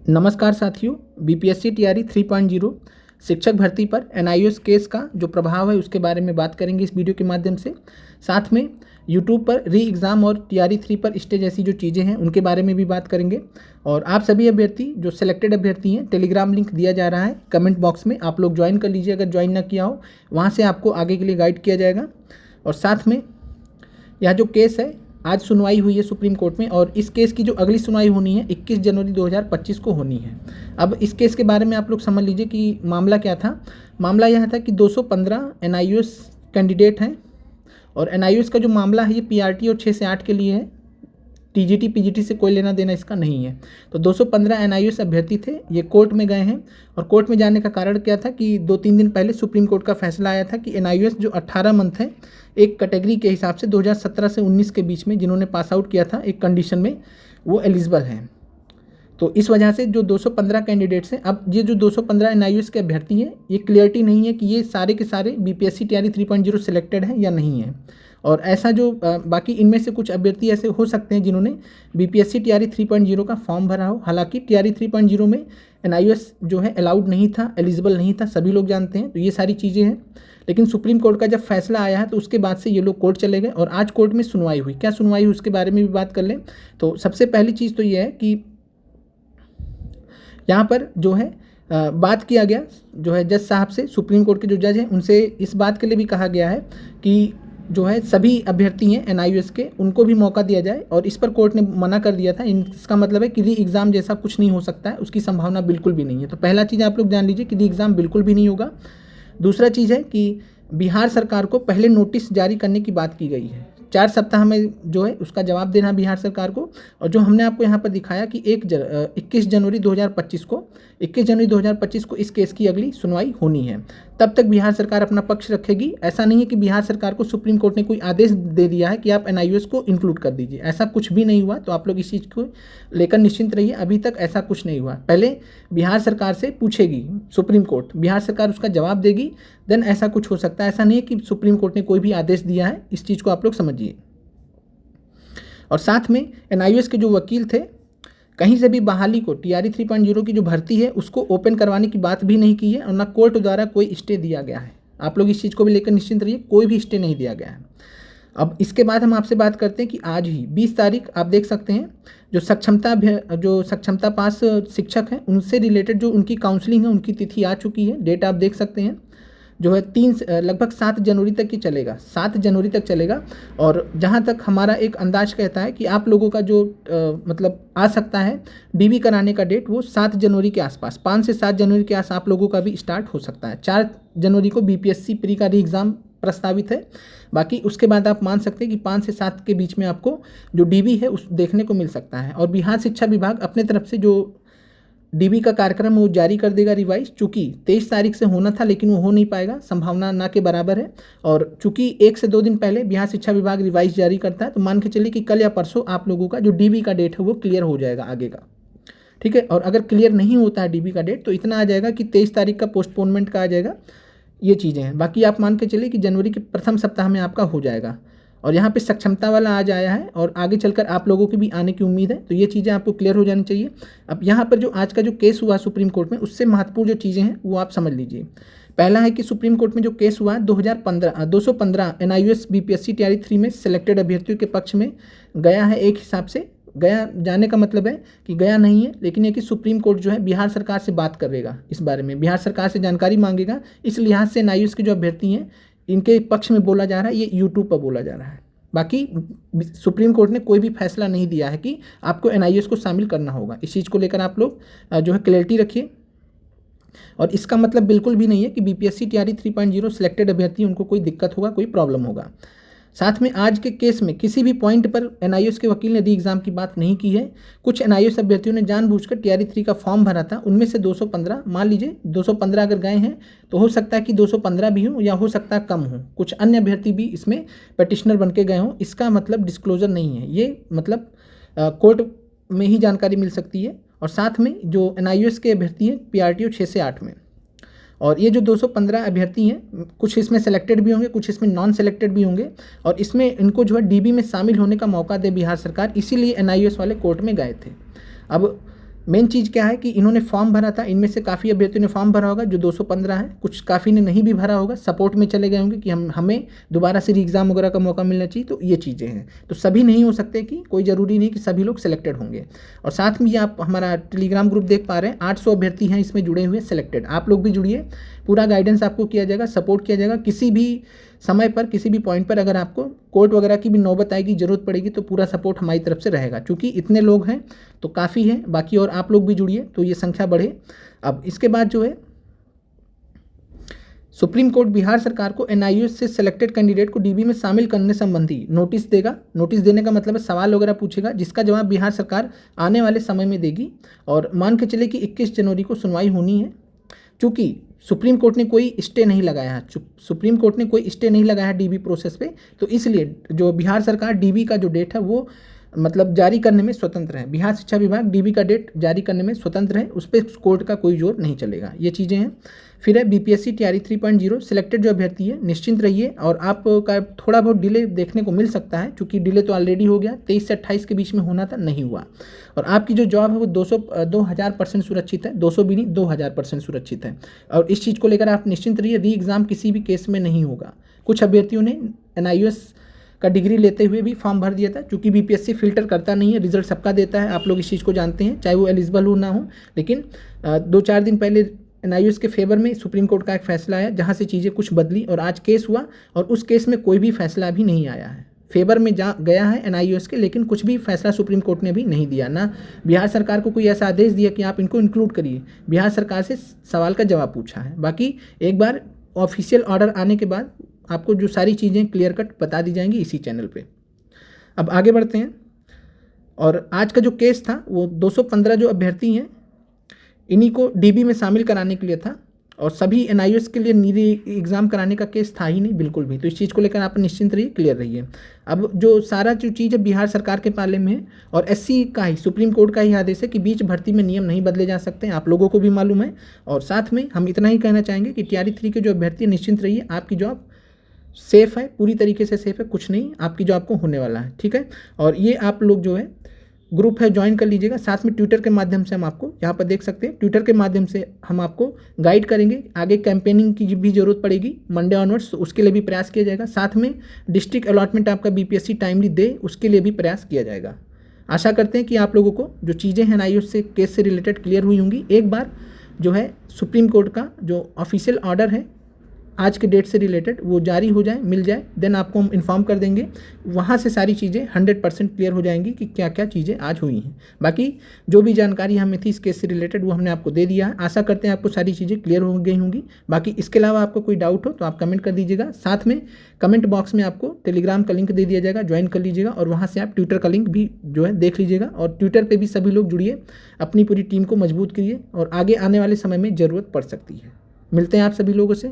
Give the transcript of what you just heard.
नमस्कार साथियों, BPSC TRE 3.0 शिक्षक भर्ती पर एनआईओएस केस का जो प्रभाव है उसके बारे में बात करेंगे इस वीडियो के माध्यम से। साथ में यूट्यूब पर री एग्ज़ाम और टीआरई 3 पर स्टे जैसी जो चीज़ें हैं उनके बारे में भी बात करेंगे। और आप सभी अभ्यर्थी जो सिलेक्टेड अभ्यर्थी हैं, टेलीग्राम लिंक दिया जा रहा है कमेंट बॉक्स में, आप लोग ज्वाइन कर लीजिए अगर ज्वाइन ना किया हो। वहाँ से आपको आगे के लिए गाइड किया जाएगा। और साथ में यह जो केस है आज सुनवाई हुई है सुप्रीम कोर्ट में, और इस केस की जो अगली सुनवाई होनी है 21 जनवरी 2025 को होनी है। अब इस केस के बारे में आप लोग समझ लीजिए कि मामला क्या था। मामला यह था कि 215 एनआईओएस कैंडिडेट हैं, और एनआईओएस का जो मामला है ये पीआरटी और 6 से 8 के लिए है, टीजीटी पीजीटी से कोई लेना देना इसका नहीं है। तो 215 एनआईओएस अभ्यर्थी थे, ये कोर्ट में गए हैं। और कोर्ट में जाने का कारण क्या था कि 2-3 दिन पहले सुप्रीम कोर्ट का फैसला आया था कि एनआईओएस जो 18 मंथ है एक कैटेगरी के हिसाब से 2017 से 19 के बीच में जिन्होंने पास आउट किया था एक कंडीशन में, वो एलिजिबल हैं। तो इस वजह से जो 215 कैंडिडेट्स हैं, अब ये जो 215 एनआईओएस के अभ्यर्थी हैं ये क्लियरिटी नहीं है कि ये सारे के सारे बीपीएससी टीआरई 3.0 सिलेक्टेड हैं या नहीं है। और ऐसा जो बाकी इनमें से कुछ अभ्यर्थी ऐसे हो सकते हैं जिन्होंने बीपीएससी टीआरई 3.0 का फॉर्म भरा हो। हालांकि टीआरई 3.0 में एनआईओएस जो है अलाउड नहीं था, एलिजिबल नहीं था, सभी लोग जानते हैं। तो ये सारी चीज़ें हैं। लेकिन सुप्रीम कोर्ट का जब फैसला आया है तो उसके बाद से ये लोग कोर्ट चले गए, और आज कोर्ट में सुनवाई हुई। क्या सुनवाई हुई उसके बारे में भी बात कर लें। तो सबसे पहली चीज़ तो ये है कि यहाँ पर जो है बात किया गया जो है जज साहब से, सुप्रीम कोर्ट के जो जज हैं उनसे इस बात के लिए भी कहा गया है कि जो है सभी अभ्यर्थी हैं एनआईओएस के, उनको भी मौका दिया जाए। और इस पर कोर्ट ने मना कर दिया था। इसका मतलब है कि री एग्ज़ाम जैसा कुछ नहीं हो सकता है, उसकी संभावना बिल्कुल भी नहीं है। तो पहला चीज़ आप लोग जान लीजिए कि री एग्ज़ाम बिल्कुल भी नहीं होगा। दूसरा चीज़ है कि बिहार सरकार को पहले नोटिस जारी करने की बात की गई है, 4 सप्ताह में जो है उसका जवाब देना बिहार सरकार को। और जो हमने आपको यहाँ पर दिखाया कि 21 जनवरी 2025 को इस केस की अगली सुनवाई होनी है। तब तक बिहार सरकार अपना पक्ष रखेगी। ऐसा नहीं है कि बिहार सरकार को सुप्रीम कोर्ट ने कोई आदेश दे दिया है कि आप एनआईओएस को इंक्लूड कर दीजिए, ऐसा कुछ भी नहीं हुआ। तो आप लोग इस चीज़ को लेकर निश्चिंत रहिए, अभी तक ऐसा कुछ नहीं हुआ। पहले बिहार सरकार से पूछेगी सुप्रीम कोर्ट, बिहार सरकार उसका जवाब देगी, देन ऐसा कुछ हो सकता है। ऐसा नहीं है कि सुप्रीम कोर्ट ने कोई भी आदेश दिया है, इस चीज़ को आप लोग समझिए। और साथ में एनआईओएस के जो वकील थे, कहीं से भी बहाली को टीआरई 3.0 की जो भर्ती है उसको ओपन करवाने की बात भी नहीं की है, और ना कोर्ट द्वारा कोई स्टे दिया गया है। आप लोग इस चीज़ को भी लेकर निश्चिंत रहिए, कोई भी स्टे नहीं दिया गया है। अब इसके बाद हम आपसे बात करते हैं कि आज ही 20 तारीख आप देख सकते हैं जो सक्षमता पास शिक्षक हैं उनसे रिलेटेड जो उनकी काउंसलिंग है उनकी तिथि आ चुकी है। डेट आप देख सकते हैं जो है लगभग 7 जनवरी तक ही चलेगा, 7 जनवरी तक चलेगा। और जहाँ तक हमारा एक अंदाज कहता है कि आप लोगों का जो मतलब आ सकता है डीबी कराने का डेट, वो 7 जनवरी के आसपास, 5 से 7 जनवरी के आस आप लोगों का भी स्टार्ट हो सकता है। 4 जनवरी को बीपीएससी प्री का री एग्ज़ाम प्रस्तावित है। बाकी उसके बाद आप मान सकते हैं कि 5 से 7 के बीच में आपको जो डीबी है उस देखने को मिल सकता है। और बिहार शिक्षा विभाग अपने तरफ से जो डीबी का कार्यक्रम वो जारी कर देगा रिवाइज। चूँकि 23 तारीख से होना था लेकिन वो हो नहीं पाएगा, संभावना ना के बराबर है। और चूँकि 1 से 2 दिन पहले बिहार शिक्षा विभाग रिवाइज जारी करता है, तो मान के चलिए कि कल या परसों आप लोगों का जो डीबी का डेट है वो क्लियर हो जाएगा आगे का, ठीक है। और अगर क्लियर नहीं होता है डीबी का डेट तो इतना आ जाएगा कि 23 तारीख का पोस्टपोनमेंट का आ जाएगा। ये चीज़ें हैं। बाकी आप मान के चलिए कि जनवरी के प्रथम सप्ताह में आपका हो जाएगा। और यहाँ पे सक्षमता वाला आज आया है और आगे चलकर आप लोगों की भी आने की उम्मीद है। तो ये चीज़ें आपको क्लियर हो जानी चाहिए। अब यहाँ पर जो आज का जो केस हुआ सुप्रीम कोर्ट में, उससे महत्वपूर्ण जो चीज़ें हैं वो आप समझ लीजिए। पहला है कि सुप्रीम कोर्ट में जो केस हुआ 215 एनआईओएस बीपीएससी टीआरई 3 में सिलेक्टेड अभ्यर्थियों के पक्ष में गया है। एक हिसाब से गया जाने का मतलब है कि गया नहीं है, लेकिन ये कि सुप्रीम कोर्ट जो है बिहार सरकार से बात करेगा इस बारे में, बिहार सरकार से जानकारी मांगेगा। इस लिहाज से एनआईओएस के जो अभ्यर्थी हैं इनके पक्ष में बोला जा रहा है, ये यूट्यूब पर बोला जा रहा है। बाकी सुप्रीम कोर्ट ने कोई भी फैसला नहीं दिया है कि आपको एनआईओएस को शामिल करना होगा। इस चीज़ को लेकर आप लोग जो है क्लैरिटी रखिए। और इसका मतलब बिल्कुल भी नहीं है कि बीपीएससी टीआरई 3.0 सिलेक्टेड अभ्यर्थी उनको कोई दिक्कत होगा, कोई प्रॉब्लम होगा। साथ में आज के केस में किसी भी पॉइंट पर एनआईओएस के वकील ने री एग्ज़ाम की बात नहीं की है। कुछ एनआईओएस अभ्यर्थियों ने जानबूझकर टीआरई 3 का फॉर्म भरा था, उनमें से 215, मान लीजिए 215 अगर गए हैं तो हो सकता है कि 215 भी हों या हो सकता है कम हों, कुछ अन्य अभ्यर्थी भी इसमें पटिशनर बन के गए हों। इसका मतलब डिस्क्लोजर नहीं है, ये मतलब कोर्ट में ही जानकारी मिल सकती है। और साथ में जो एनआईओएस के अभ्यर्थी हैं पीआरटीओ 6 से 8 में, और ये जो 215 अभ्यर्थी हैं कुछ इसमें सेलेक्टेड भी होंगे, कुछ इसमें नॉन सेलेक्टेड भी होंगे, और इसमें इनको जो है डीबी में शामिल होने का मौका दे बिहार सरकार, इसीलिए एनआईओएस वाले कोर्ट में गए थे। अब मेन चीज़ क्या है कि इन्होंने फॉर्म भरा था, इनमें से काफ़ी अभ्यर्थियों ने फॉर्म भरा होगा जो 215 है, कुछ काफ़ी ने नहीं भी भरा होगा, सपोर्ट में चले गए होंगे कि हमें दोबारा से एग्ज़ाम वगैरह का मौका मिलना चाहिए। तो ये चीज़ें हैं, तो सभी नहीं हो सकते, कि कोई ज़रूरी नहीं कि सभी लोग सिलेक्टेड होंगे। और साथ में ये आप हमारा टेलीग्राम ग्रुप देख पा रहे हैं, 800 अभ्यर्थी हैं इसमें जुड़े हुए सिलेक्टेड। आप लोग भी जुड़िए, पूरा गाइडेंस आपको किया जाएगा, सपोर्ट किया जाएगा। किसी भी समय पर, किसी भी पॉइंट पर अगर आपको कोर्ट वगैरह की भी नौबत आएगी, ज़रूरत पड़ेगी, तो पूरा सपोर्ट हमारी तरफ से रहेगा। क्योंकि इतने लोग हैं तो काफ़ी है, बाकी और आप लोग भी जुड़िए तो ये संख्या बढ़े। अब इसके बाद जो है, सुप्रीम कोर्ट बिहार सरकार को एनआईयूएस से सिलेक्टेड कैंडिडेट को डीबी में शामिल करने संबंधी नोटिस देगा। नोटिस देने का मतलब है सवाल वगैरह पूछेगा, जिसका जवाब बिहार सरकार आने वाले समय में देगी। और मान के चले कि 21 जनवरी को सुनवाई होनी है। चूँकि सुप्रीम कोर्ट ने कोई स्टे नहीं लगाया है, सुप्रीम कोर्ट ने कोई स्टे नहीं लगाया है डीबी प्रोसेस पे, तो इसलिए जो बिहार सरकार डीबी का जो डेट है वो मतलब जारी करने में स्वतंत्र है। बिहार शिक्षा विभाग डीबी का डेट जारी करने में स्वतंत्र है, उस पर कोर्ट का कोई जोर नहीं चलेगा। ये चीज़ें हैं। फिर है बीपीएससी टीआरई 3.0 सिलेक्टेड जो अभ्यर्थी है निश्चिंत रहिए, और आपका थोड़ा बहुत डिले देखने को मिल सकता है, क्योंकि डिले तो ऑलरेडी हो गया, 23 से 28 के बीच में होना था, नहीं हुआ। और आपकी जो जॉब है वो 2000% सुरक्षित है, 200 भी नहीं 2000% सुरक्षित है। और इस चीज़ को लेकर आप निश्चिंत रहिए, री एग्ज़ाम किसी भी केस में नहीं होगा। कुछ अभ्यर्थियों ने एनआईयूएस का डिग्री लेते हुए भी फॉर्म भर दिया था, क्योंकि बीपीएससी फिल्टर करता नहीं है, रिजल्ट सबका देता है, आप लोग इस चीज़ को जानते हैं, चाहे वो एलिजिबल हो ना हो। लेकिन 2-4 दिन पहले एनआईयूएस के फेवर में सुप्रीम कोर्ट का एक फैसला आया, जहाँ से चीज़ें कुछ बदली, और आज केस हुआ, और उस केस में कोई भी फैसला अभी नहीं आया है। फेवर में जा गया है एनआईयूएस के, लेकिन कुछ भी फैसला सुप्रीम कोर्ट ने भी नहीं दिया, ना बिहार सरकार को कोई ऐसा आदेश दिया कि आप इनको इंक्लूड करिए। बिहार सरकार से सवाल का जवाब पूछा है। बाकी एक बार ऑफिशियल ऑर्डर आने के बाद आपको जो सारी चीज़ें क्लियर कट बता दी जाएंगी इसी चैनल पे। अब आगे बढ़ते हैं, और आज का जो केस था वो 215 जो अभ्यर्थी हैं इन्हीं को डीबी में शामिल कराने के लिए था, और सभी एनआईयूएस के लिए नीरी एग्ज़ाम कराने का केस था ही नहीं बिल्कुल भी। तो इस चीज़ को लेकर आप निश्चिंत रहिए, क्लियर रहिए। अब जो सारा जो चीज़ है बिहार सरकार के पाले में है, और एससी का ही सुप्रीम कोर्ट का ही आदेश है कि बीच भर्ती में नियम नहीं बदले जा सकते, आप लोगों को भी मालूम है। और साथ में हम इतना ही कहना चाहेंगे कि टीआरई 3 के जो अभ्यर्थी निश्चिंत रहिए, आपकी जॉब सेफ़ है, पूरी तरीके से सेफ़ है, कुछ नहीं आपकी जो आपको होने वाला है, ठीक है। और ये आप लोग जो है ग्रुप है ज्वाइन कर लीजिएगा। साथ में ट्विटर के माध्यम से हम आपको यहाँ पर देख सकते हैं, ट्विटर के माध्यम से हम आपको गाइड करेंगे। आगे कैंपेनिंग की भी ज़रूरत पड़ेगी मंडे ऑनवर्ड्स, तो उसके लिए भी प्रयास किया जाएगा। साथ में डिस्ट्रिक्ट अलॉटमेंट आपका बीपीएससी टाइमली दे, उसके लिए भी प्रयास किया जाएगा। आशा करते हैं कि आप लोगों को जो चीज़ें हैं एनआईयूएस से केस से रिलेटेड क्लियर हुई होंगी। एक बार जो है सुप्रीम कोर्ट का जो ऑफिशियल ऑर्डर है आज के डेट से रिलेटेड वो जारी हो जाए, मिल जाए, देन आपको हम इन्फॉर्म कर देंगे। वहाँ से सारी चीज़ें 100% क्लियर हो जाएंगी कि क्या क्या चीज़ें आज हुई हैं। बाकी जो भी जानकारी हमें थी इस केस से रिलेटेड वो हमने आपको दे दिया है। आशा करते हैं आपको सारी चीज़ें क्लियर हो गई होंगी। बाकी इसके अलावा आपको कोई डाउट हो तो आप कमेंट कर दीजिएगा। साथ में कमेंट बॉक्स में आपको टेलीग्राम का लिंक दे दिया जाएगा, ज्वाइन कर लीजिएगा, और वहाँ से आप ट्विटर का लिंक भी जो है देख लीजिएगा। और ट्विटर पर भी सभी लोग जुड़िए, अपनी पूरी टीम को मजबूत करिए, और आगे आने वाले समय में ज़रूरत पड़ सकती है। मिलते हैं आप सभी लोगों से।